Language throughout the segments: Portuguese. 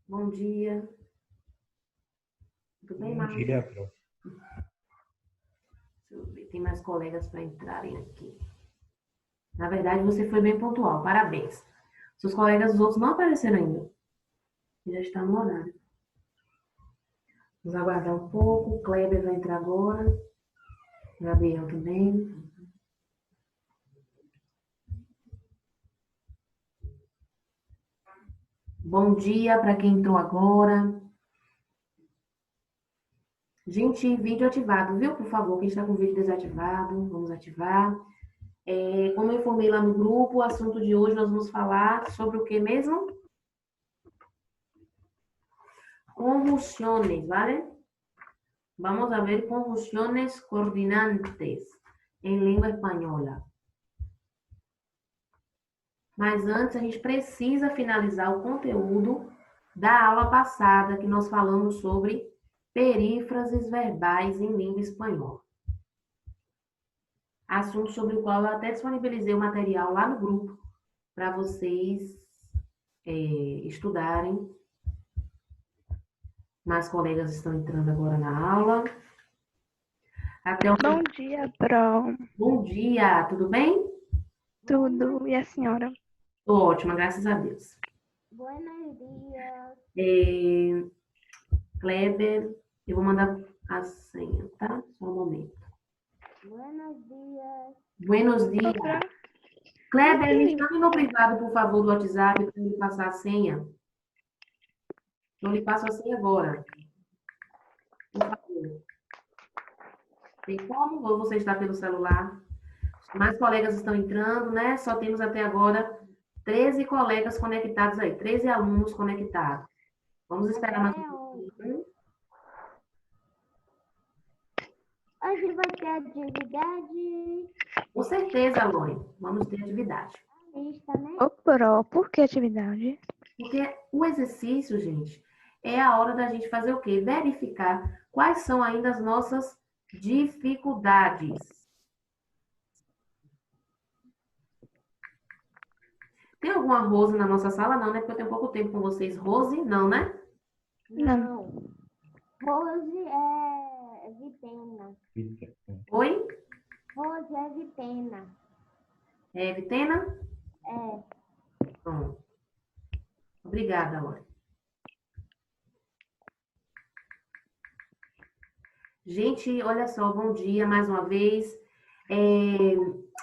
Bom dia. Tudo bem, Bom Marcos? dia, prof. Deixa eu ver, tem mais colegas para entrarem aqui. Na verdade, você foi bem pontual. Parabéns. Seus colegas, os outros não apareceram ainda. Já está no horário. Vamos aguardar um pouco. O Kleber vai entrar agora. Gabriel também. Bom dia para quem entrou agora. Gente, vídeo ativado, viu? Por favor, quem está com o vídeo desativado, vamos ativar. Como eu informei lá no grupo, o assunto de hoje nós vamos falar sobre o que mesmo? Conjunciones, ¿vale? Vamos a ver conjunciones coordinantes em língua espanhola. Mas antes, a gente precisa finalizar o conteúdo da aula passada, que nós falamos sobre perífrases verbais em língua espanhola. Assunto sobre o qual eu até disponibilizei o material lá no grupo, para vocês estudarem. Mais colegas estão entrando agora na aula. Até o... Bom dia, Pro. Bom dia, tudo bem? Tudo. E a senhora? Tô ótima, graças a Deus. Buenos días. Kleber, eu vou mandar a senha, tá? Só um momento. Buenos días. Buenos dias. Kleber, me chame no privado, por favor, do WhatsApp, para ele passar a senha. Eu lhe passo a senha agora. Por favor. Tem como? Ou você está pelo celular? Mais colegas estão entrando, né? Só temos até agora 13 colegas conectados aí, 13 alunos conectados. Vamos esperar mais um pouquinho. Hoje vai ter atividade. Com certeza, Lore. Vamos ter atividade. Lista, né? Ô, Pro, por que atividade? Porque o exercício, gente, é a hora da gente fazer o quê? Verificar quais são ainda as nossas dificuldades. Tem alguma Rose na nossa sala? Não, né? Porque eu tenho pouco tempo com vocês. Rose, não, né? Não. Rose é Vitena. Oi? Rose é Vitena. É Vitena? É. Bom. Obrigada, Laura. Gente, olha só, bom dia mais uma vez.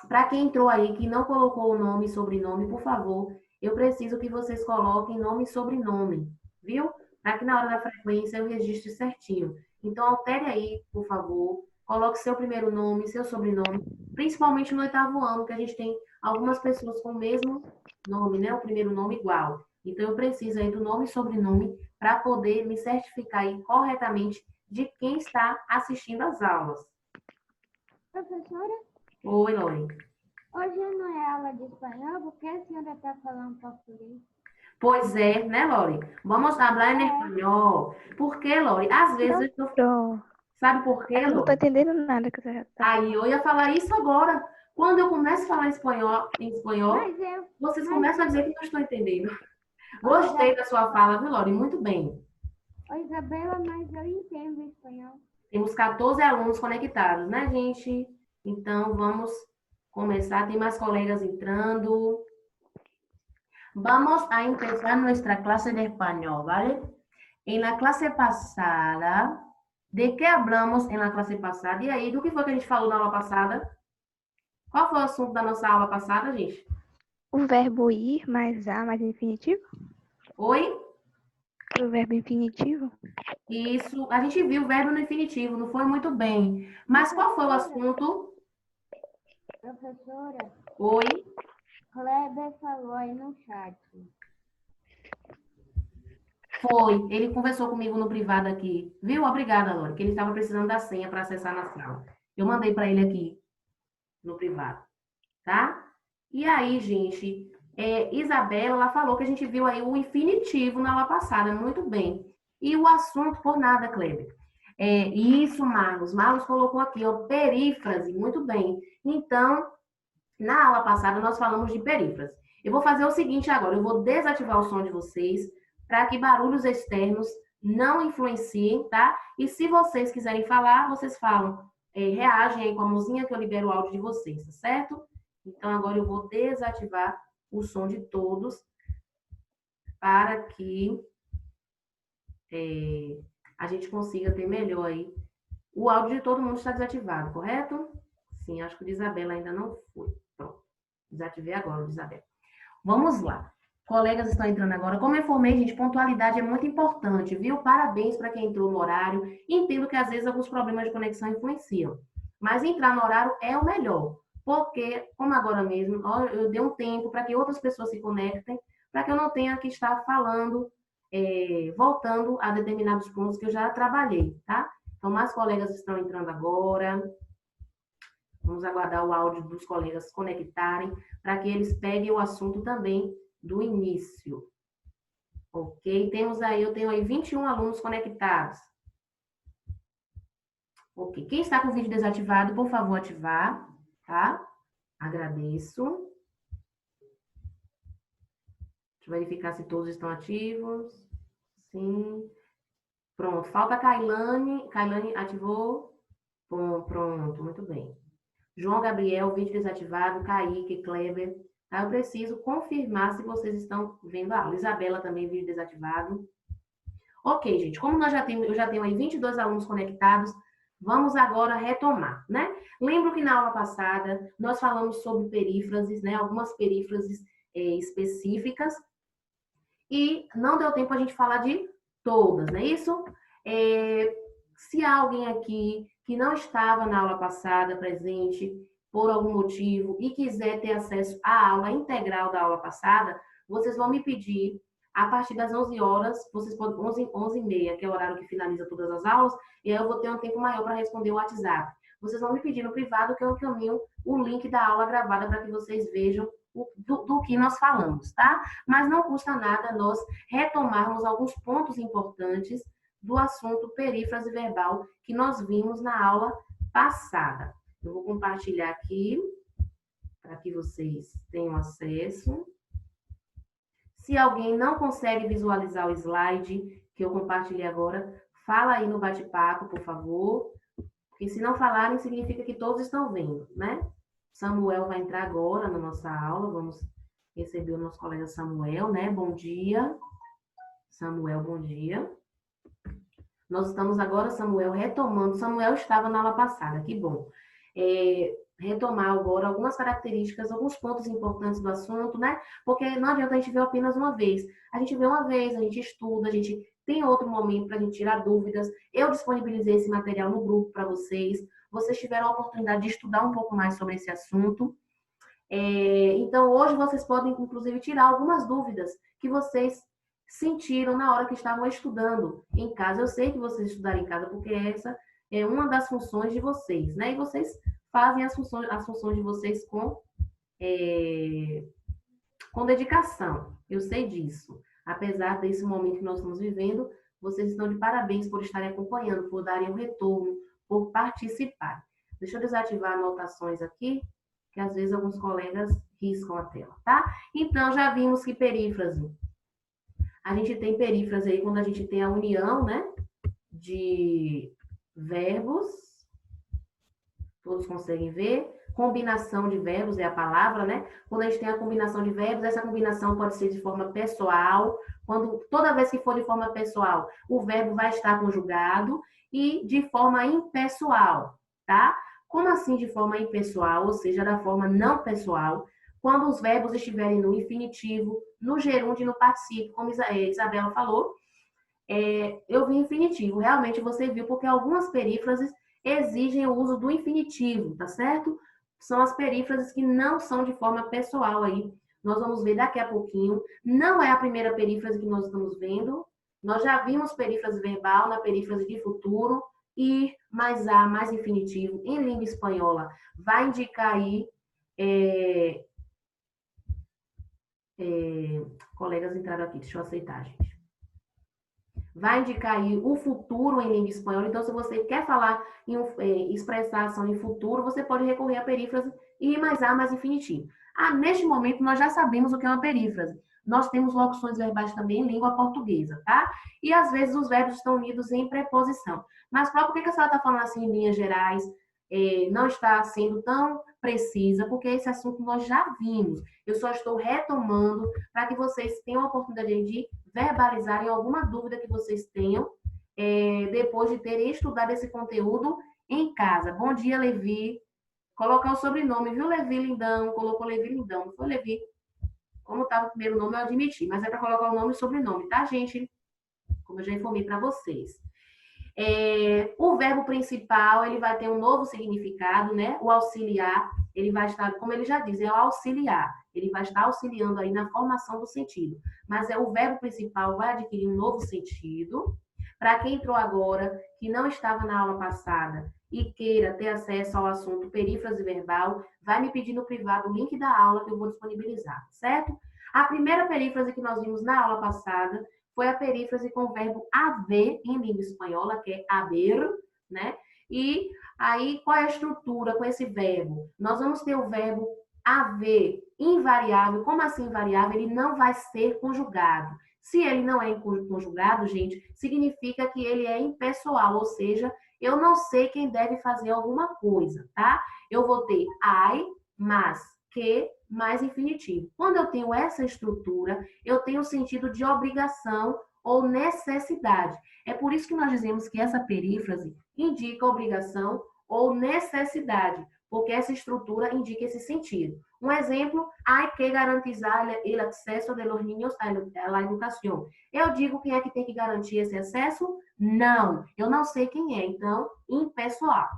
Para quem entrou aí que não colocou o nome e sobrenome, por favor, eu preciso que vocês coloquem nome e sobrenome, viu? Para que na hora da frequência eu registre certinho. Então, altere aí, por favor. Coloque seu primeiro nome, seu sobrenome, principalmente no 8º ano, que a gente tem algumas pessoas com o mesmo nome, né? O primeiro nome igual. Então, eu preciso aí do nome e sobrenome para poder me certificar aí corretamente de quem está assistindo às aulas. Professora, Oi, Lore. hoje não é aula de espanhol, porque a senhora está falando português. Pois é, né, Lore? Vamos falar em espanhol. Por quê, Lore? Às vezes eu... Pro, Sabe por quê, eu não tô Lore? entendendo nada que você tá Aí eu ia falar isso agora. Quando eu começo a falar em espanhol, vocês começam a dizer que não estou entendendo. Gostei da sua fala, viu, Lore? Muito bem. Oi, Isabela, mas eu entendo espanhol. Temos 14 alunos conectados, né, gente? Então, vamos começar. Tem mais colegas entrando. Vamos a empezar nuestra clase de español, ¿vale? En la clase pasada, ¿de qué hablamos en la clase pasada? E aí, do que foi que a gente falou na aula passada? Qual foi o assunto da nossa aula passada, gente? O verbo ir mais a mais infinitivo? Oi? O verbo infinitivo? Isso, a gente viu o verbo no infinitivo, não foi muito bem. Mas qual foi o assunto? Professora, Oi? Kleber falou aí no chat. Foi, ele conversou comigo no privado aqui. Viu? Obrigada, Lore, que ele estava precisando da senha para acessar na sala. Eu mandei para ele aqui no privado, tá? E aí, gente, Isabela, ela falou que a gente viu aí o infinitivo na aula passada, muito bem. E o assunto, por nada, Kleber. Isso, Marlos. Marlos colocou aqui, ó, perífrase, muito bem. Então, na aula passada, nós falamos de perífrase. Eu vou fazer o seguinte agora, eu vou desativar o som de vocês, para que barulhos externos não influenciem, tá? E se vocês quiserem falar, vocês falam, reagem aí com a mãozinha que eu libero o áudio de vocês, tá certo? Então, agora eu vou desativar o som de todos para que a gente consiga ter melhor aí. O áudio de todo mundo está desativado, correto? Sim, acho que o de Isabela ainda não foi. Pronto, desativei agora o de Isabela. Vamos lá. Colegas estão entrando agora. Como eu informei, gente, pontualidade é muito importante, viu? Parabéns para quem entrou no horário. Entendo que às vezes alguns problemas de conexão influenciam, mas entrar no horário é o melhor, porque, como agora mesmo, eu dei um tempo para que outras pessoas se conectem, para que eu não tenha que estar falando, voltando a determinados pontos que eu já trabalhei, tá? Então, mais colegas estão entrando agora. Vamos aguardar o áudio dos colegas se conectarem, para que eles peguem o assunto também do início. Ok? Eu tenho aí 21 alunos conectados. Ok. Quem está com o vídeo desativado, por favor, ativar, tá? Agradeço. Deixa eu verificar se todos estão ativos. Sim. Pronto. Falta a Kailane. Kailane ativou? Bom, pronto. Muito bem. João Gabriel, vídeo desativado. Kaique, Kleber. Tá? Eu preciso confirmar se vocês estão vendo a aula. Isabela também, vídeo desativado. Ok, gente. Como eu já tenho aí 22 alunos conectados, vamos agora retomar, né? Lembro que na aula passada nós falamos sobre perífrases, né? Algumas perífrases específicas. E não deu tempo a gente falar de todas, não é isso? Se há alguém aqui que não estava na aula passada presente por algum motivo e quiser ter acesso à aula integral da aula passada, vocês vão me pedir a partir das 11 horas, vocês podem 11h30, que é o horário que finaliza todas as aulas, e aí eu vou ter um tempo maior para responder o WhatsApp. Vocês vão me pedir no privado que eu encaminho o link da aula gravada para que vocês vejam do que nós falamos, tá? Mas não custa nada nós retomarmos alguns pontos importantes do assunto perífrase verbal que nós vimos na aula passada. Eu vou compartilhar aqui para que vocês tenham acesso. Se alguém não consegue visualizar o slide que eu compartilhei agora, fala aí no bate-papo, por favor. Porque se não falarem, significa que todos estão vendo, né? Samuel vai entrar agora na nossa aula. Vamos receber o nosso colega Samuel, né? Bom dia. Samuel, bom dia. Nós estamos agora, Samuel, retomando. Samuel estava na aula passada, que bom. Retomar agora algumas características, alguns pontos importantes do assunto, né? Porque não adianta a gente ver apenas uma vez. A gente vê uma vez, a gente estuda, a gente tem outro momento para a gente tirar dúvidas. Eu disponibilizei esse material no grupo para vocês. Vocês tiveram a oportunidade de estudar um pouco mais sobre esse assunto. Então, hoje vocês podem, inclusive, tirar algumas dúvidas que vocês sentiram na hora que estavam estudando em casa. Eu sei que vocês estudaram em casa, porque essa é uma das funções de vocês, né? E vocês fazem as funções de vocês com dedicação. Eu sei disso. Apesar desse momento que nós estamos vivendo, vocês estão de parabéns por estarem acompanhando, por darem um retorno, por participarem. Deixa eu desativar anotações aqui, que às vezes alguns colegas riscam a tela, tá? Então, já vimos que perífrase. A gente tem perífrase aí quando a gente tem a união, né, de verbos. Todos conseguem ver? Combinação de verbos é a palavra, né? Quando a gente tem a combinação de verbos, essa combinação pode ser de forma pessoal. Toda vez que for de forma pessoal, o verbo vai estar conjugado, e de forma impessoal, tá? Como assim de forma impessoal, ou seja, da forma não pessoal? Quando os verbos estiverem no infinitivo, no gerúndio e no particípio, como Isabela falou, eu vi infinitivo. Realmente você viu, porque algumas perífrases exigem o uso do infinitivo, tá certo? São as perífrases que não são de forma pessoal aí. Nós vamos ver daqui a pouquinho. Não é a primeira perífrase que nós estamos vendo. Nós já vimos perífrase verbal na perífrase de futuro. Ir, mais a, mais infinitivo. Em língua espanhola, vai indicar aí... colegas entraram aqui, deixa eu aceitar, gente. Vai indicar aí o futuro em língua espanhola. Então, se você quer falar expressar ação em futuro, você pode recorrer à perífrase ir mais a mais infinitivo. Ah, neste momento nós já sabemos o que é uma perífrase. Nós temos locuções verbais também em língua portuguesa, tá? E às vezes os verbos estão unidos em preposição. Mas por que a senhora está falando assim em linhas gerais? Não está sendo tão precisa, porque esse assunto nós já vimos. Eu só estou retomando para que vocês tenham a oportunidade de verbalizarem alguma dúvida que vocês tenham depois de terem estudado esse conteúdo em casa. Bom dia, Levi. Colocar o sobrenome, viu, Levi Lindão? Colocou Levi Lindão, não foi Levi? Como estava o primeiro nome, eu admiti, mas é para colocar o nome e sobrenome, tá, gente? Como eu já informei para vocês. O verbo principal, ele vai ter um novo significado, né? O auxiliar, ele vai estar, como ele já diz, é o auxiliar. Ele vai estar auxiliando aí na formação do sentido. Mas o verbo principal vai adquirir um novo sentido. Para quem entrou agora, que não estava na aula passada e queira ter acesso ao assunto perífrase verbal, vai me pedir no privado o link da aula que eu vou disponibilizar, certo? A primeira perífrase que nós vimos na aula passada foi a perífrase com o verbo haver em língua espanhola, que é haber, né? E aí, qual é a estrutura com esse verbo? Nós vamos ter o verbo haver invariável. Como assim invariável? Ele não vai ser conjugado. Se ele não é conjugado, gente, significa que ele é impessoal, ou seja, eu não sei quem deve fazer alguma coisa, tá? Eu vou ter I, mas, que, mais infinitivo. Quando eu tenho essa estrutura, eu tenho o sentido de obrigação ou necessidade. É por isso que nós dizemos que essa perífrase indica obrigação ou necessidade, porque essa estrutura indica esse sentido. Um exemplo, hay que garantizar el acceso de los niños a la educación. Eu digo quem é que tem que garantir esse acesso? Não, eu não sei quem é, então, impessoal.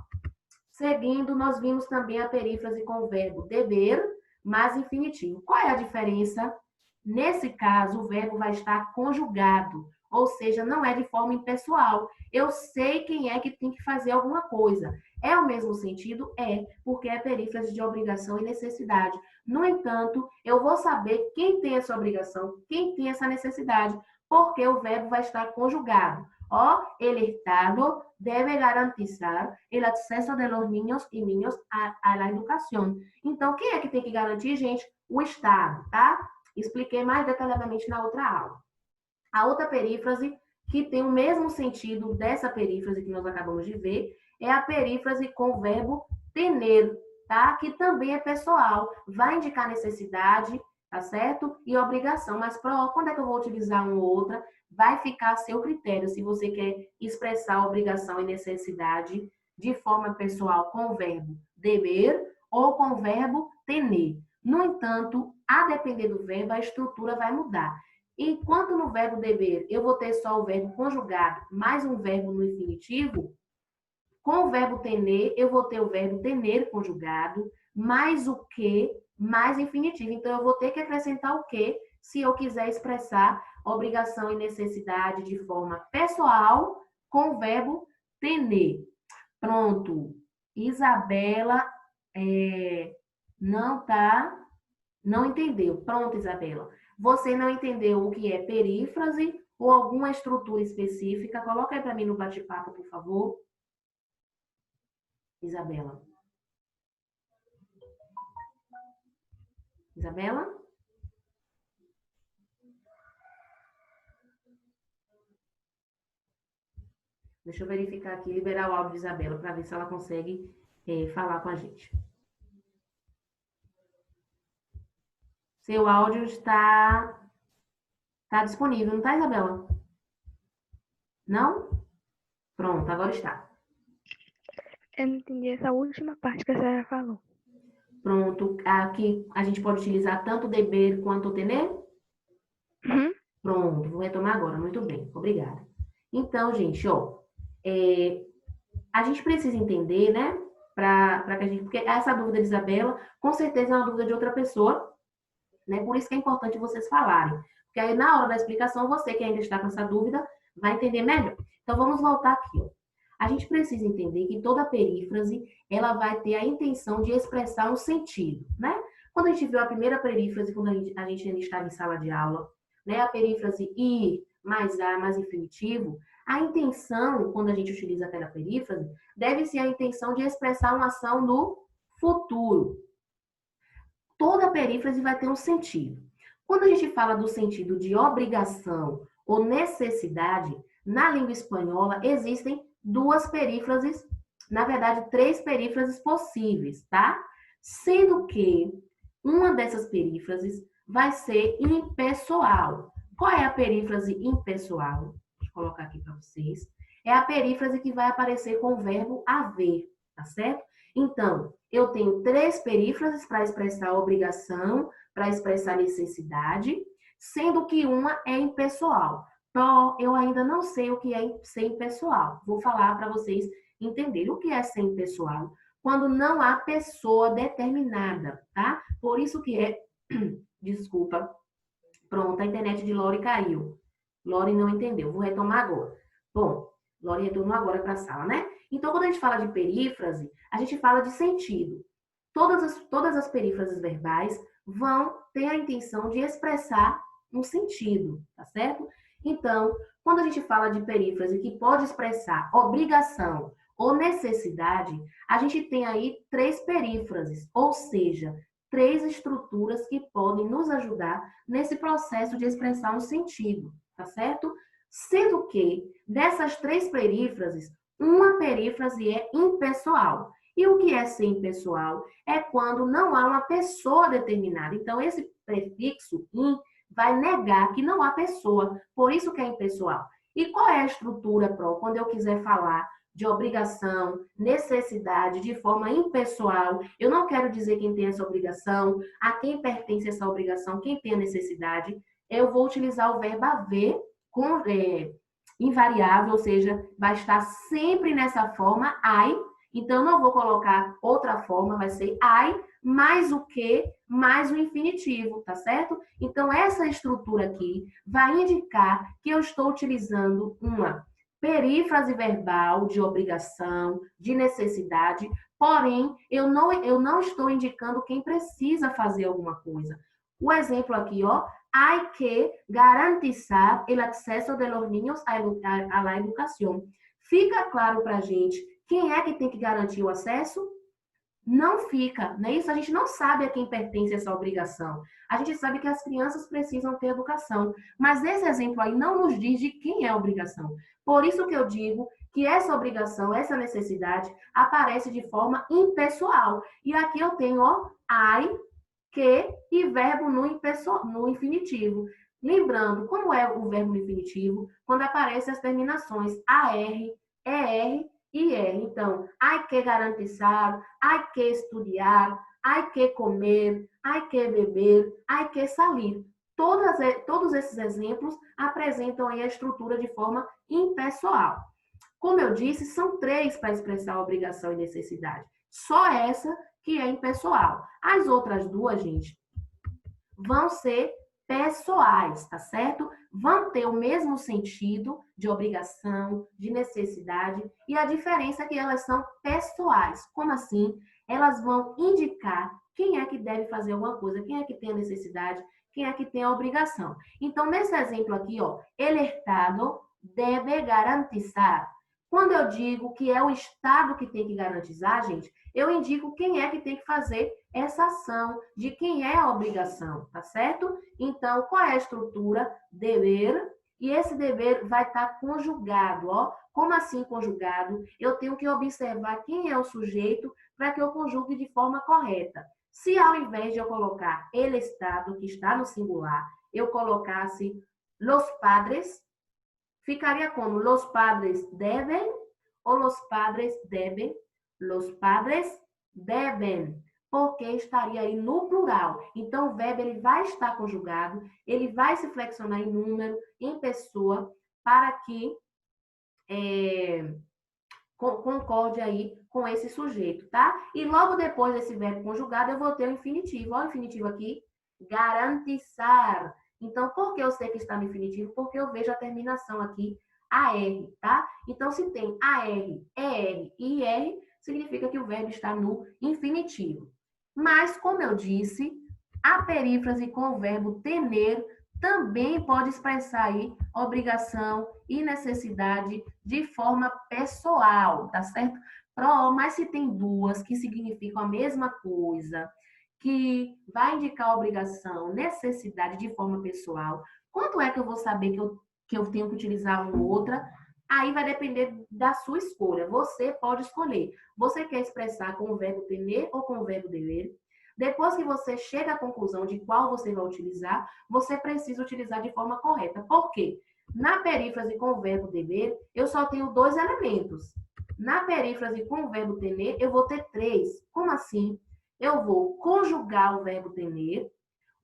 Seguindo, nós vimos também a perífrase com o verbo dever, mais infinitivo. Qual é a diferença? Nesse caso, o verbo vai estar conjugado, ou seja, não é de forma impessoal. Eu sei quem é que tem que fazer alguma coisa. É o mesmo sentido? É, porque é perífrase de obrigação e necessidade. No entanto, eu vou saber quem tem essa obrigação, quem tem essa necessidade, porque o verbo vai estar conjugado. El Estado debe garantizar el acceso de los niños y niñas a la educación. Então, quem é que tem que garantir, gente? O Estado, tá? Expliquei mais detalhadamente na outra aula. A outra perífrase, que tem o mesmo sentido dessa perífrase que nós acabamos de ver, é a perífrase com o verbo tener, tá? Que também é pessoal. Vai indicar necessidade, tá certo? E obrigação. Mas quando é que eu vou utilizar uma ou outra? Vai ficar a seu critério, se você quer expressar obrigação e necessidade de forma pessoal com o verbo dever ou com o verbo tener. No entanto, a depender do verbo, a estrutura vai mudar. Enquanto no verbo dever eu vou ter só o verbo conjugado mais um verbo no infinitivo, com o verbo tener eu vou ter o verbo tener conjugado mais o que mais infinitivo. Então, eu vou ter que acrescentar o que se eu quiser expressar obrigação e necessidade de forma pessoal com o verbo tener. Pronto. Isabela não entendeu. Pronto, Isabela. Você não entendeu o que é perífrase ou alguma estrutura específica? Coloca aí para mim no bate-papo, por favor. Isabela. Isabela? Deixa eu verificar aqui, liberar o áudio de Isabela, para ver se ela consegue falar com a gente. Seu áudio está disponível, não está, Isabela? Não? Pronto, agora está. Eu não entendi essa última parte que a senhora falou. Pronto, aqui a gente pode utilizar tanto dever quanto tener? Uhum. Pronto, vou retomar agora, muito bem, obrigada. Então, gente, a gente precisa entender, né, porque essa dúvida de Isabela, com certeza é uma dúvida de outra pessoa, né, por isso que é importante vocês falarem, porque aí na hora da explicação, você que ainda está com essa dúvida, vai entender melhor. Então, vamos voltar aqui, A gente precisa entender que toda perífrase, ela vai ter a intenção de expressar um sentido, né? Quando a gente viu a primeira perífrase, quando a gente ainda estava em sala de aula, né, a perífrase ir mais a mais infinitivo, a intenção, quando a gente utiliza aquela perífrase, deve ser a intenção de expressar uma ação no futuro. toda perífrase vai ter um sentido. Quando a gente fala do sentido de obrigação ou necessidade, na língua espanhola existem duas perífrases, na verdade, três perífrases possíveis, tá? Sendo que uma dessas perífrases vai ser impessoal. Qual é a perífrase impessoal? Deixa eu colocar aqui para vocês. É a perífrase que vai aparecer com o verbo haver, tá certo? Então, eu tenho três perífrases para expressar obrigação, para expressar necessidade, sendo que uma é impessoal. Então, eu ainda não sei o que é ser impessoal. Vou falar para vocês entenderem o que é ser impessoal quando não há pessoa determinada, tá? Por isso que é... Desculpa. Pronto, a internet de Lori caiu. Lori não entendeu. Vou retomar agora. Bom, Lori retornou agora para a sala, né? Então, quando a gente fala de perífrase, a gente fala de sentido. Todas as perífrases verbais vão ter a intenção de expressar um sentido, tá certo? Então, quando a gente fala de perífrase que pode expressar obrigação ou necessidade, a gente tem aí três perífrases, ou seja, três estruturas que podem nos ajudar nesse processo de expressar um sentido, tá certo? Sendo que, dessas três perífrases, uma perífrase é impessoal. E o que é ser impessoal? É quando não há uma pessoa determinada. Então, esse prefixo in vai negar que não há pessoa. Por isso que é impessoal. E qual é a estrutura, Pro, quando eu quiser falar de obrigação, necessidade, de forma impessoal? Eu não quero dizer quem tem essa obrigação, a quem pertence essa obrigação, quem tem a necessidade. Eu vou utilizar o verbo haver com invariável, ou seja, vai estar sempre nessa forma, I. Então, eu não vou colocar outra forma, vai ser I, mais o que, mais o infinitivo, tá certo? Então, essa estrutura aqui vai indicar que eu estou utilizando uma perífrase verbal de obrigação, de necessidade, porém, eu não estou indicando quem precisa fazer alguma coisa. O exemplo aqui, ó, hay que garantizar el acceso de los niños a la educación. Fica claro para a gente quem é que tem que garantir o acesso? Não fica, não é isso? A gente não sabe a quem pertence essa obrigação. A gente sabe que as crianças precisam ter educação, mas esse exemplo aí não nos diz de quem é a obrigação. Por isso que eu digo que essa obrigação, essa necessidade, aparece de forma impessoal. E aqui eu tenho, ó, I, que e verbo no infinitivo. Lembrando, como é o verbo no infinitivo? Quando aparecem as terminações AR, ER e R. Então, hay que garantizar, hay que estudar, hay que comer, hay que beber, hay que salir. Todos esses exemplos apresentam aí a estrutura de forma impessoal. Como eu disse, são três para expressar obrigação e necessidade. Só essa que é impessoal. As outras duas, gente, vão ser pessoais, tá certo? Vão ter o mesmo sentido de obrigação, de necessidade, e a diferença é que elas são pessoais. Como assim? Elas vão indicar quem é que deve fazer alguma coisa, quem é que tem a necessidade, quem é que tem a obrigação. Então, nesse exemplo aqui, ó, el Estado debe garantizar. Quando eu digo que é o Estado que tem que garantizar, gente, eu indico quem é que tem que fazer essa ação, de quem é a obrigação, tá certo? Então, qual é a estrutura? Dever, e esse dever vai estar conjugado, ó. Como assim conjugado? Eu tenho que observar quem é o sujeito para que eu conjugue de forma correta. Se ao invés de eu colocar el Estado, que está no singular, eu colocasse los padres, ficaria como los padres deben ou los padres deben? Los padres deben, porque estaria aí no plural. Então, o verbo ele vai estar conjugado, ele vai se flexionar em número, em pessoa, para que concorde aí com esse sujeito, tá? E logo depois desse verbo conjugado, eu vou ter o infinitivo. Olha o infinitivo aqui, garantizar. Então, por que eu sei que está no infinitivo? Porque eu vejo a terminação aqui, AR, tá? Então, se tem AR, ER e IR, significa que o verbo está no infinitivo. Mas, como eu disse, a perífrase com o verbo tener também pode expressar aí obrigação e necessidade de forma pessoal, tá certo? Mas se tem duas que significam a mesma coisa, que vai indicar obrigação, necessidade de forma pessoal. Quanto é que eu vou saber que eu tenho que utilizar uma ou outra? Aí vai depender da sua escolha. Você pode escolher. Você quer expressar com o verbo tener ou com o verbo dever? Depois que você chega à conclusão de qual você vai utilizar, você precisa utilizar de forma correta. Por quê? Na perífrase com o verbo dever, eu só tenho 2 elementos. Na perífrase com o verbo tener, eu vou ter 3. Como assim? Eu vou conjugar o verbo tener,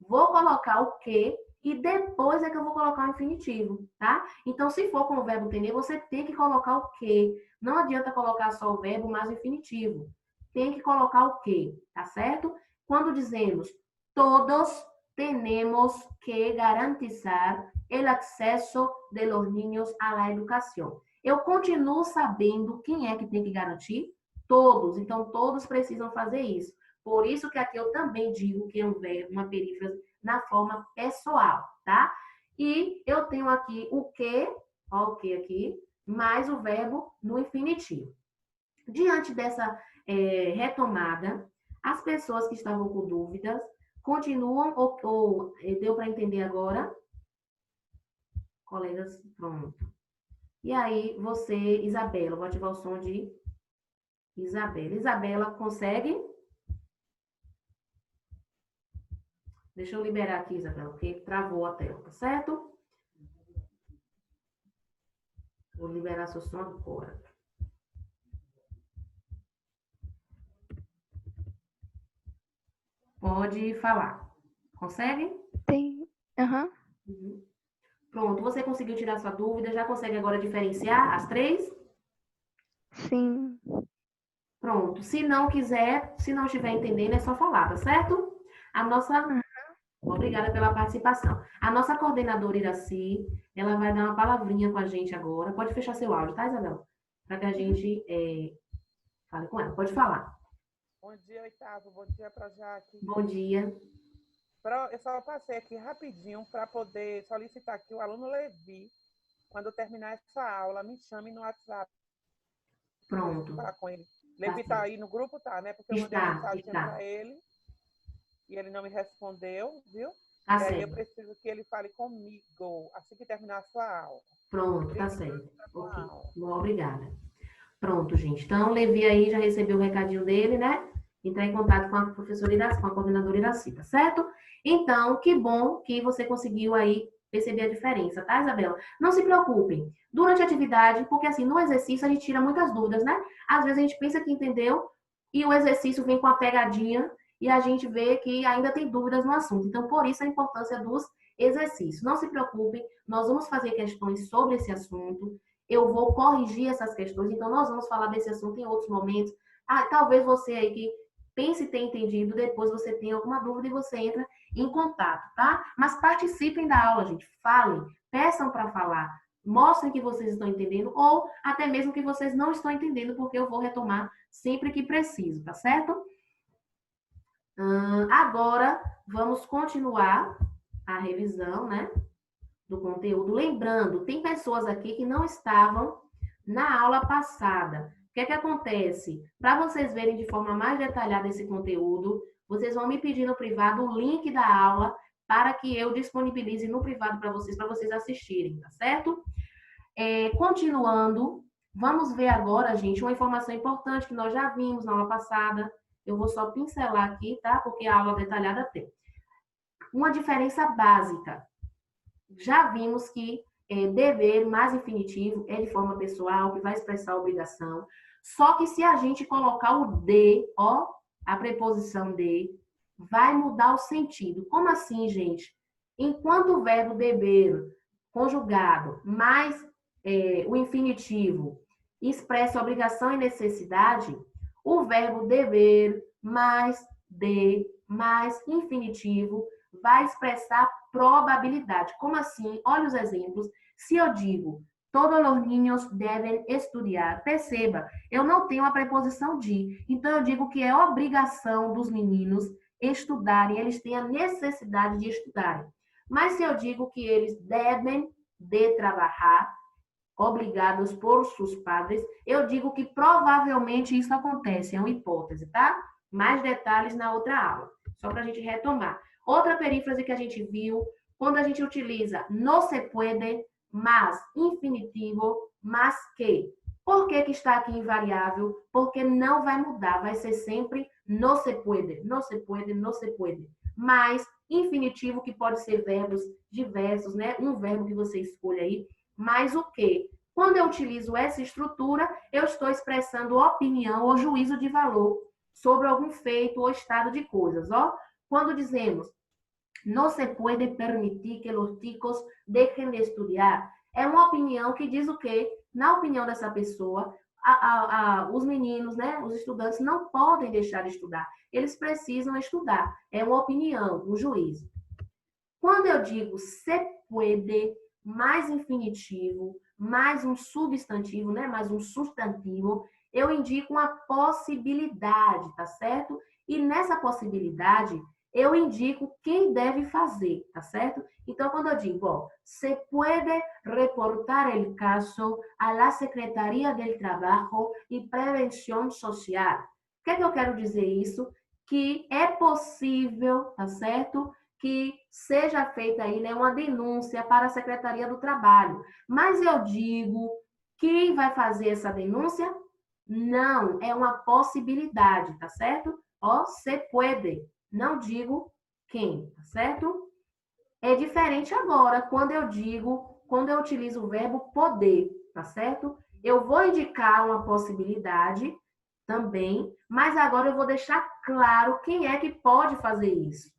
vou colocar o que e depois é que eu vou colocar o infinitivo, tá? Então, se for com o verbo tener, você tem que colocar o que. Não adianta colocar só o verbo mais o infinitivo. Tem que colocar o que, tá certo? Quando dizemos todos tenemos que garantizar el acceso de los niños a la educación. Eu continuo sabendo quem é que tem que garantir? Todos. Então, todos precisam fazer isso. Por isso que aqui eu também digo que é um verbo, uma perífrase, na forma pessoal, tá? E eu tenho aqui o que, ó, o que aqui, mais o verbo no infinitivo. Diante dessa retomada, as pessoas que estavam com dúvidas continuam ou deu para entender agora? Colegas, pronto. E aí, você, Isabela, vou ativar o som de Isabela. Isabela, consegue? Deixa eu liberar aqui, Isabela, porque travou a tela, tá certo? Vou liberar seu som agora. Pode falar. Consegue? Tem. Aham. Uhum. Pronto, você conseguiu tirar sua dúvida? Já consegue agora diferenciar as 3? Sim. Pronto. Se não quiser, se não estiver entendendo, é só falar, tá certo? A nossa... Obrigada pela participação. A nossa coordenadora Iraci, ela vai dar uma palavrinha com a gente agora. Pode fechar seu áudio, tá, Isabel? Para que a gente fale com ela. Pode falar. Bom dia, Oitavo. Bom dia, Projac. Bom dia. Eu só passei aqui rapidinho para poder solicitar que o aluno Levi, quando terminar essa aula, me chame no WhatsApp. Pronto. Falar com ele. Levi tá aí no grupo, tá, né? Porque eu mandei Está, mensagem está. para ele e ele não me respondeu, viu? Tá E aí eu certo. preciso que ele fale comigo assim que terminar a sua aula. Pronto, tá certo. Ok. Aula. Bom, obrigada. Pronto, gente. Então, o Levi aí já recebeu o recadinho dele, né? Entrar em contato com a professora Iraci, com a coordenadora Iraci, tá certo? Então, que bom que você conseguiu aí perceber a diferença, tá, Isabela? Não se preocupem. Durante a atividade, porque assim, no exercício a gente tira muitas dúvidas, né? Às vezes a gente pensa que entendeu e o exercício vem com a pegadinha e a gente vê que ainda tem dúvidas no assunto. Então, por isso a importância dos exercícios. Não se preocupem, nós vamos fazer questões sobre esse assunto. Eu vou corrigir essas questões, então nós vamos falar desse assunto em outros momentos. Talvez você aí que pense ter entendido, depois você tenha alguma dúvida e você entra em contato, tá? Mas participem da aula, gente. Falem, peçam para falar, mostrem que vocês estão entendendo ou até mesmo que vocês não estão entendendo, porque eu vou retomar sempre que preciso, tá certo? Agora, vamos continuar a revisão, né, do conteúdo. Lembrando, tem pessoas aqui que não estavam na aula passada. O que é que acontece? Para vocês verem de forma mais detalhada esse conteúdo, vocês vão me pedir no privado o link da aula para que eu disponibilize no privado para vocês assistirem, tá certo? Continuando, vamos ver agora, gente, uma informação importante que nós já vimos na aula passada. Eu vou só pincelar aqui, tá? Porque a aula detalhada tem. Uma diferença básica. Já vimos que dever mais infinitivo é de forma pessoal, que vai expressar a obrigação. Só que se a gente colocar o de, ó, a preposição de, vai mudar o sentido. Como assim, gente? Enquanto o verbo dever conjugado mais o infinitivo expressa obrigação e necessidade, o verbo dever mais de mais infinitivo vai expressar probabilidade. Como assim? Olha os exemplos. Se eu digo, todos os niños devem estudar, perceba, eu não tenho a preposição de. Então, eu digo que é obrigação dos meninos estudarem, eles têm a necessidade de estudarem. Mas se eu digo que eles devem de trabalhar, obrigados por seus padres, eu digo que provavelmente isso acontece, é uma hipótese, tá? Mais detalhes na outra aula. Só para a gente retomar. Outra perífrase que a gente viu, quando a gente utiliza no se puede, mas, infinitivo, mas que. Por que está aqui invariável? Porque não vai mudar, vai ser sempre no se puede, no se puede, no se puede. Mas, infinitivo, que pode ser verbos diversos, né? Um verbo que você escolha aí. Mas o que? Quando eu utilizo essa estrutura, eu estou expressando opinião ou juízo de valor sobre algum feito ou estado de coisas. Ó, quando dizemos no se puede permitir que los chicos dejen de estudiar, é uma opinião que diz o quê? Na opinião dessa pessoa, os meninos, né, os estudantes não podem deixar de estudar. Eles precisam estudar. É uma opinião, um juízo. Quando eu digo se puede, mais infinitivo, mais um substantivo, né? Mais um substantivo, eu indico uma possibilidade, tá certo? E nessa possibilidade, eu indico quem deve fazer, tá certo? Então, quando eu digo, ó, se puede reportar el caso a la Secretaría del Trabajo y Prevención Social. O que é que eu quero dizer isso? Que é possível, tá certo? Que seja feita aí, né, uma denúncia para a Secretaria do Trabalho. Mas eu digo, quem vai fazer essa denúncia? Não, é uma possibilidade, tá certo? Ó, se puede. Não digo quem, tá certo? É diferente agora quando eu utilizo o verbo poder, tá certo? Eu vou indicar uma possibilidade também, mas agora eu vou deixar claro quem é que pode fazer isso.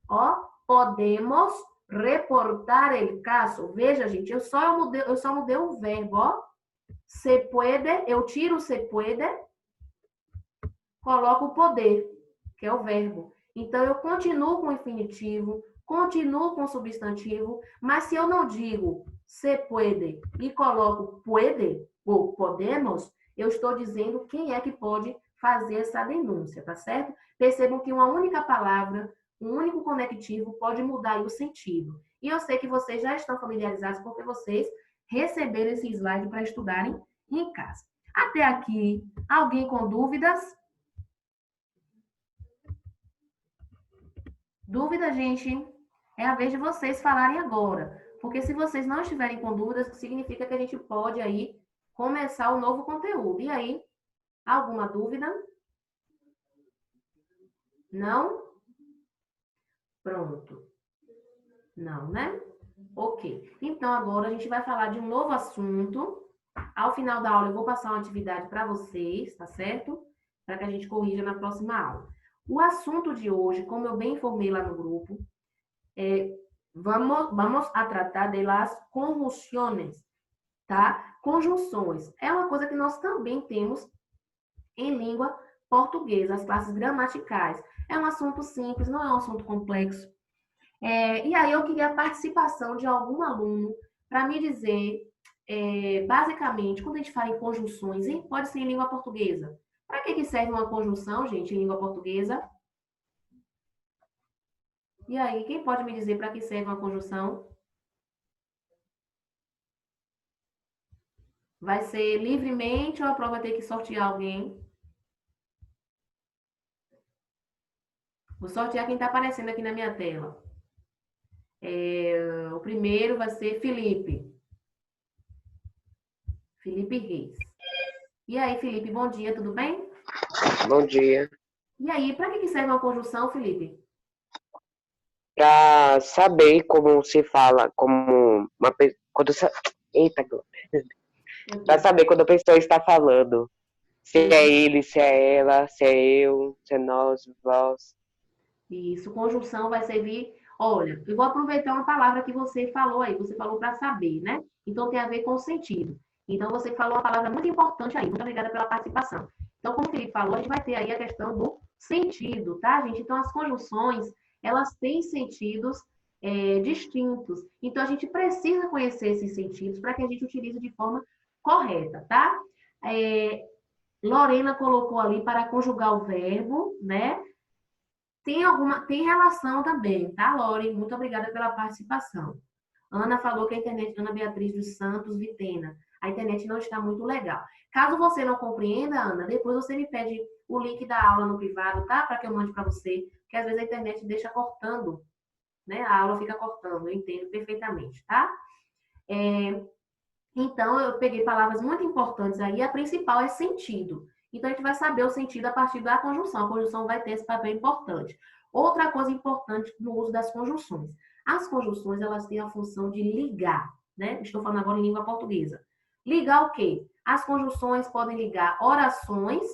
Ó, podemos reportar el caso. Veja, gente, eu só mudei o verbo, ó. Se puede, eu tiro o se puede, coloco o poder, que é o verbo. Então, eu continuo com o infinitivo, continuo com o substantivo, mas se eu não digo se puede e coloco puede, ou podemos, eu estou dizendo quem é que pode fazer essa denúncia, tá certo? Percebam que uma única palavra, um único conectivo pode mudar aí o sentido. E eu sei que vocês já estão familiarizados porque vocês receberam esse slide para estudarem em casa. Até aqui, alguém com dúvidas? Dúvida, gente, é a vez de vocês falarem agora. Porque se vocês não estiverem com dúvidas, significa que a gente pode aí começar o novo conteúdo. E aí, alguma dúvida? Não? Pronto. Não, né? Ok. Então, agora a gente vai falar de um novo assunto. Ao final da aula, eu vou passar uma atividade para vocês, tá certo? Para que a gente corrija na próxima aula. O assunto de hoje, como eu bem informei lá no grupo, vamos a tratar de las conjunciones, tá? Conjunções. É uma coisa que nós também temos em língua portuguesa, as classes gramaticais. É um assunto simples, não é um assunto complexo. E aí eu queria a participação de algum aluno para me dizer, basicamente, quando a gente fala em conjunções, pode ser em língua portuguesa. Para que serve uma conjunção, gente, em língua portuguesa? E aí, quem pode me dizer para que serve uma conjunção? Vai ser livremente ou a prova vai ter que sortear alguém? Vou sortear quem está aparecendo aqui na minha tela. O primeiro vai ser Felipe. Felipe Reis. E aí, Felipe, bom dia, tudo bem? Bom dia. E aí, para que serve uma conjunção, Felipe? Para saber como se fala, como uma pessoa. Eita, para saber quando a pessoa está falando. Se é ele, se é ela, se é eu, se é nós, vós. Isso, conjunção vai servir. Olha, eu vou aproveitar uma palavra que você falou aí. Você falou para saber, né? Então tem a ver com o sentido. Então você falou uma palavra muito importante aí. Muito obrigada pela participação. Então, como o Felipe falou, a gente vai ter aí a questão do sentido, tá, gente? Então, as conjunções, elas têm sentidos distintos. Então, a gente precisa conhecer esses sentidos para que a gente utilize de forma correta, tá? Lorena colocou ali para conjugar o verbo, né? Tem relação também, tá, Lore? Muito obrigada pela participação. Ana falou que a internet, Ana Beatriz dos Santos Vitena. a internet não está muito legal. Caso você não compreenda, Ana, depois você me pede o link da aula no privado, tá? Para que eu mande para você, porque às vezes a internet deixa cortando, né? A aula fica cortando, eu entendo perfeitamente, tá? Então, eu peguei palavras muito importantes aí, a principal é sentido. Então, a gente vai saber o sentido a partir da conjunção. A conjunção vai ter esse papel importante. Outra coisa importante no uso das conjunções. As conjunções, elas têm a função de ligar, né? Estou falando agora em língua portuguesa. Ligar o quê? As conjunções podem ligar orações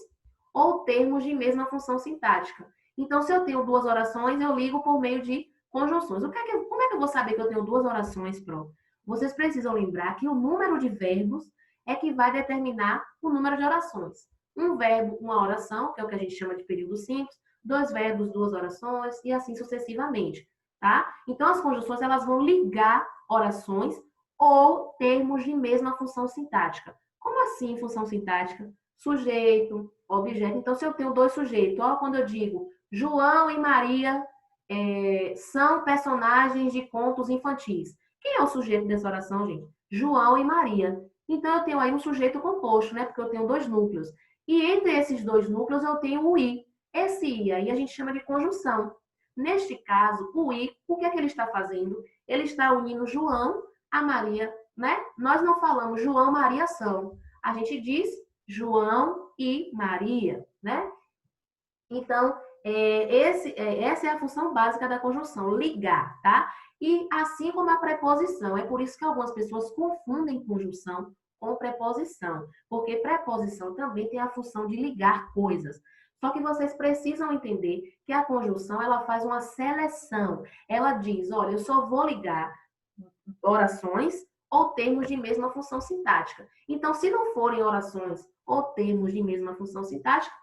ou termos de mesma função sintática. Então, se eu tenho duas orações, eu ligo por meio de conjunções. Como é que eu vou saber que eu tenho duas orações, Pro? Vocês precisam lembrar que o número de verbos é que vai determinar o número de orações. Um verbo, uma oração, que é o que a gente chama de período simples, dois verbos, duas orações, e assim sucessivamente, tá? Então, as conjunções, elas vão ligar orações ou termos de mesma função sintática. Como assim função sintática? Sujeito, objeto. Então, se eu tenho dois sujeitos, ó, quando eu digo João e Maria são personagens de contos infantis. Quem é o sujeito dessa oração, gente? João e Maria. Então, eu tenho aí um sujeito composto, né? Porque eu tenho dois núcleos. E entre esses dois núcleos, eu tenho o i. Esse i aí a gente chama de conjunção. Neste caso, o i, o que é que ele está fazendo? Ele está unindo João a Maria, né? Nós não falamos João, Maria são. A gente diz João e Maria, né? Então, essa é a função básica da conjunção, ligar, tá? E assim como a preposição, é por isso que algumas pessoas confundem conjunção com preposição, porque preposição também tem a função de ligar coisas. Só que vocês precisam entender que a conjunção, ela faz uma seleção. Ela diz, olha, eu só vou ligar orações ou termos de mesma função sintática. Então, se não forem orações ou termos de mesma função sintática,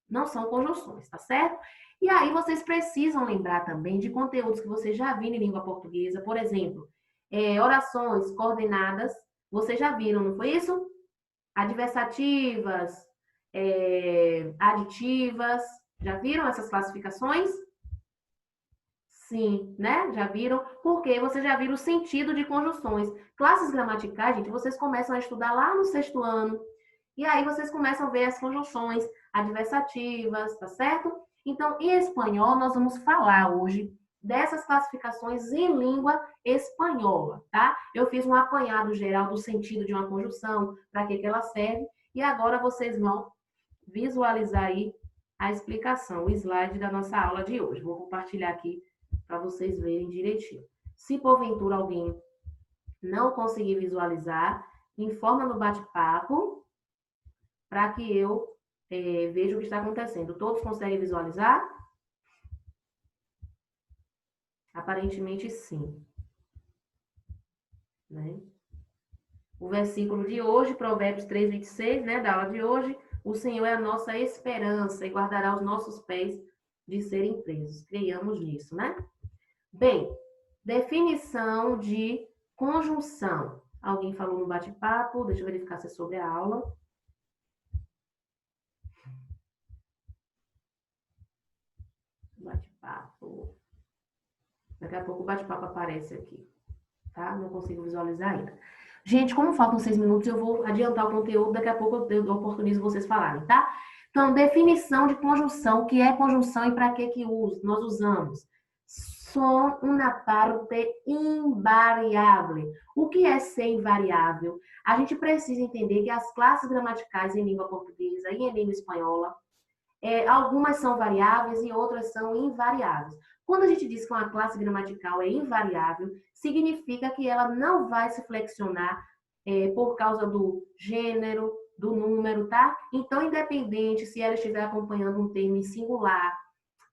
não são conjunções, tá certo? E aí vocês precisam lembrar também de conteúdos que vocês já viram em língua portuguesa. Por exemplo, orações coordenadas. Vocês já viram, não foi isso? Adversativas, aditivas. Já viram essas classificações? Sim, né? Já viram? Porque vocês já viram o sentido de conjunções. Classes gramaticais, gente, vocês começam a estudar lá no 6º ano. E aí vocês começam a ver as conjunções adversativas, tá certo? Então, em espanhol, nós vamos falar hoje dessas classificações em língua espanhola, tá? Eu fiz um apanhado geral do sentido de uma conjunção, para que ela serve, e agora vocês vão visualizar aí a explicação, o slide da nossa aula de hoje. Vou compartilhar aqui para vocês verem direitinho. Se porventura alguém não conseguir visualizar, informa no bate-papo para que eu veja o que está acontecendo. Todos conseguem visualizar? Aparentemente, sim. Né? O versículo de hoje, Provérbios 3:26, né, da aula de hoje, o Senhor é a nossa esperança e guardará os nossos pés de serem presos. Creiamos nisso, né? Bem, definição de conjunção. Alguém falou no bate-papo, deixa eu verificar se é sobre a aula. Bate-papo. Daqui a pouco o bate-papo aparece aqui, tá? Não consigo visualizar ainda. Gente, como faltam 6 minutos, eu vou adiantar o conteúdo, daqui a pouco eu oportunizo vocês falarem, tá? Então, definição de conjunção, o que é conjunção e para que nós usamos? Son una parte invariável. O que é ser invariável? A gente precisa entender que as classes gramaticais em língua portuguesa e em língua espanhola, algumas são variáveis e outras são invariáveis. Quando a gente diz que uma classe gramatical é invariável, significa que ela não vai se flexionar por causa do gênero, do número, tá? Então, independente se ela estiver acompanhando um termo em singular,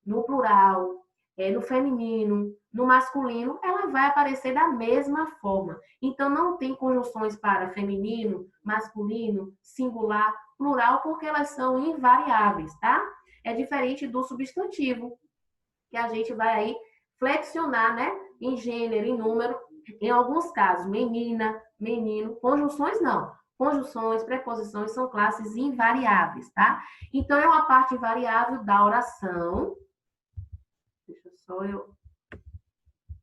no plural, no feminino, no masculino, ela vai aparecer da mesma forma. Então, não tem conjunções para feminino, masculino, singular, plural, porque elas são invariáveis, tá? É diferente do substantivo, que a gente vai aí flexionar, né? Em gênero, em número, em alguns casos, menina, menino, conjunções não. Conjunções, preposições são classes invariáveis, tá? Então, é uma parte invariável da oração. Deixa só eu...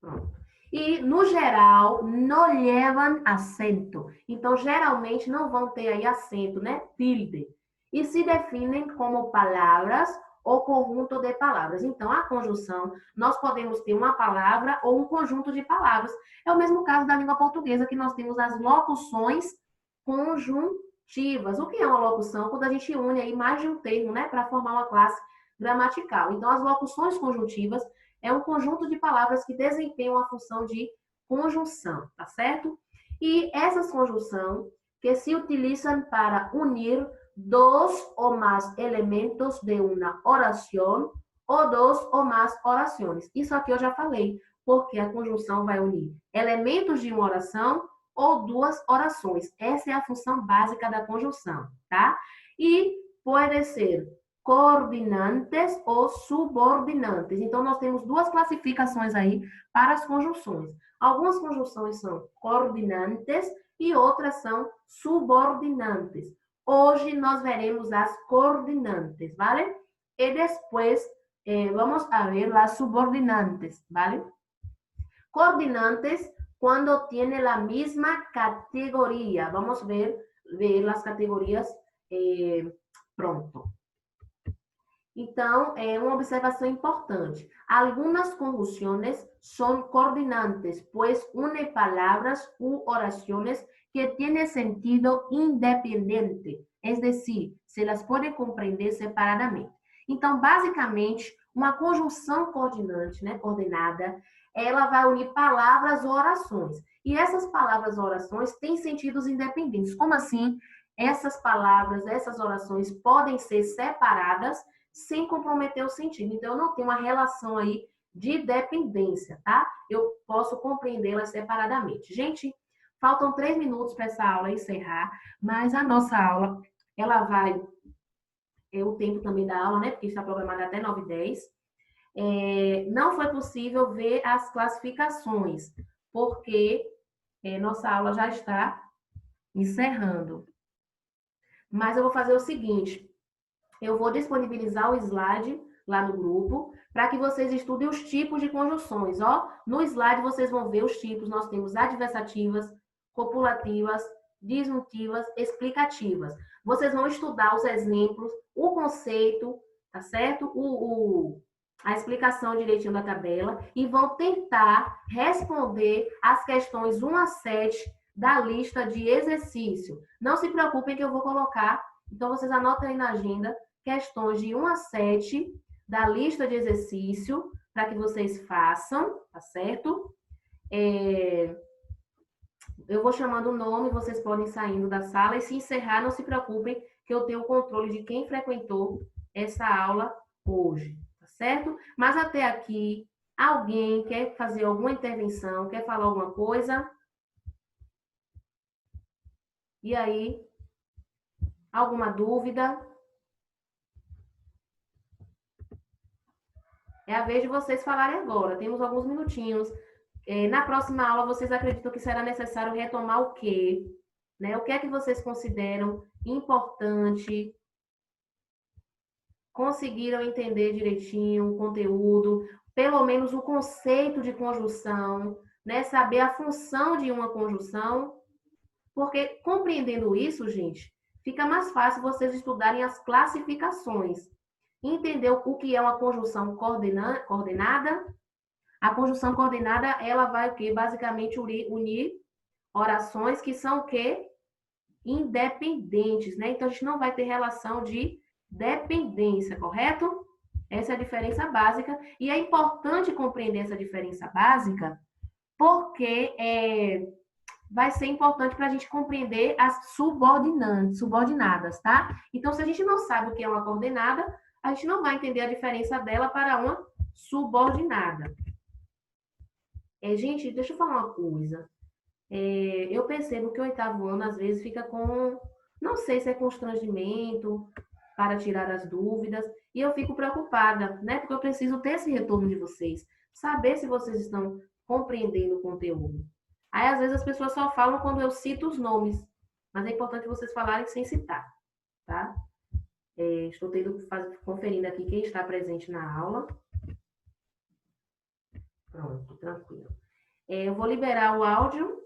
Pronto. E, no geral, não levam acento. Então, geralmente, não vão ter aí acento, né? Tilde. E se definem como palavras ou conjunto de palavras. Então, a conjunção, nós podemos ter uma palavra ou um conjunto de palavras. É o mesmo caso da língua portuguesa, que nós temos as locuções conjuntivas. O que é uma locução? Quando a gente une aí mais de um termo, né? Para formar uma classe gramatical. Então, as locuções conjuntivas é um conjunto de palavras que desempenham a função de conjunção, tá certo? E essas conjunções que se utilizam para unir dos ou más elementos de uma oração ou dos ou más orações. Isso aqui eu já falei, porque a conjunção vai unir elementos de uma oração ou duas orações. Essa é a função básica da conjunção, tá? E pode ser coordinantes ou subordinantes. Então, nós temos duas classificações aí para as conjunções. Algumas conjunções são coordinantes e outras são subordinantes. Hoje nós veremos as coordinantes, ¿vale? E depois vamos a ver as subordinantes, ¿vale? Coordinantes quando tiene la misma categoría. Vamos ver as categorias pronto. Então, é uma observação importante. Algumas conjunções são coordinantes, pois une palavras u orações que têm sentido independente, es decir, se las pode compreender separadamente. Então, basicamente, uma conjunção coordinante, né, coordenada, ela vai unir palavras ou orações. E essas palavras ou orações têm sentidos independentes. Como assim? Essas palavras, essas orações podem ser separadas sem comprometer o sentido. Então, eu não tenho uma relação aí de dependência, tá? Eu posso compreendê-las separadamente. Gente, faltam 3 minutos para essa aula encerrar, mas a nossa aula, ela vai... o tempo também da aula, né? Porque está programada até 9h10. Não foi possível ver as classificações, porque nossa aula já está encerrando. Mas eu vou fazer o seguinte, eu vou disponibilizar o slide lá no grupo, para que vocês estudem os tipos de conjunções, ó. No slide vocês vão ver os tipos, nós temos adversativas, copulativas, disjuntivas, explicativas. Vocês vão estudar os exemplos, o conceito, tá certo? A explicação direitinho da tabela e vão tentar responder as questões 1 a 7 da lista de exercício. Não se preocupem que eu vou colocar, então vocês anotem aí na agenda, questões de 1 a 7 da lista de exercício, para que vocês façam, tá certo? Eu vou chamando o nome, vocês podem ir saindo da sala, e se encerrar, não se preocupem, que eu tenho o controle de quem frequentou essa aula hoje, tá certo? Mas até aqui, alguém quer fazer alguma intervenção, quer falar alguma coisa? E aí? Alguma dúvida? É a vez de vocês falarem agora. Temos alguns minutinhos. Na próxima aula, vocês acreditam que será necessário retomar o quê? Né? O que é que vocês consideram importante? Conseguiram entender direitinho o conteúdo? Pelo menos o conceito de conjunção, né? Saber a função de uma conjunção? Porque compreendendo isso, gente, fica mais fácil vocês estudarem as classificações. Entender o que é uma conjunção coordenada? A conjunção coordenada, ela vai o quê? Basicamente unir orações que são o quê? Independentes, né? Então, a gente não vai ter relação de dependência, correto? Essa é a diferença básica. E é importante compreender essa diferença básica, porque vai ser importante para a gente compreender as subordinadas, tá? Então, se a gente não sabe o que é uma coordenada, a gente não vai entender a diferença dela para uma subordinada. Gente, deixa eu falar uma coisa. Eu percebo que o 8º ano, às vezes, fica com... Não sei se é constrangimento para tirar as dúvidas. E eu fico preocupada, né? Porque eu preciso ter esse retorno de vocês. Saber se vocês estão compreendendo o conteúdo. Aí, às vezes, as pessoas só falam quando eu cito os nomes. Mas é importante vocês falarem sem citar, tá? Estou conferindo aqui quem está presente na aula. Pronto, tranquilo. Eu vou liberar o áudio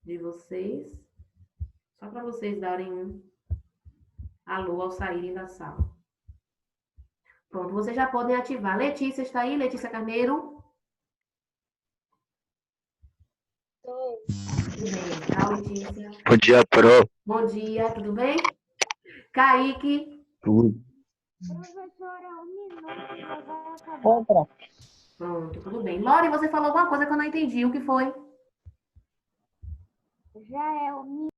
de vocês, só para vocês darem um alô ao saírem da sala. Pronto, vocês já podem ativar. Letícia está aí? Letícia Carneiro? Estou. Tudo bem. Tchau, Letícia. Bom dia, Pro. Bom dia, tudo bem? Kaique? Tudo. Professora, um minuto, já vai acabar. Pronto, tudo bem. Lore, você falou alguma coisa que eu não entendi. O que foi? Já é o